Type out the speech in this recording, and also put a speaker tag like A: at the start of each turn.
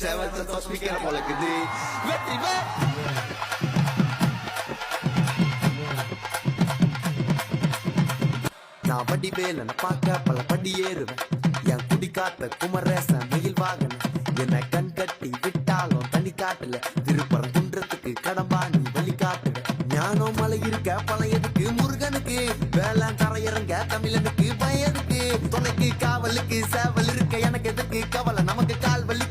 A: செவத்த தொஸ்மிக்கிற போலக்குது வெற்றி நான் வண்டி வேலனை பார்க்க பல படி ஏறுவேன் என் குடி காத்த குமரேசன் மயில் வாகன என்ன கண் கட்டி விட்டாலும் தண்ணி காட்டல திருப்பரம் குன்றத்துக்கு கடம்பா நீ வழி காட்டுவேன் ஞானம் மலை இருக்க பழையதுக்கு முருகனுக்கு வேளாண் கரையிறங்க தமிழனுக்கு பயனுக்கு துணைக்கு காவலுக்கு சேவல் இருக்க எனக்கு எதுக்கு கவலை நமக்கு கால் வலி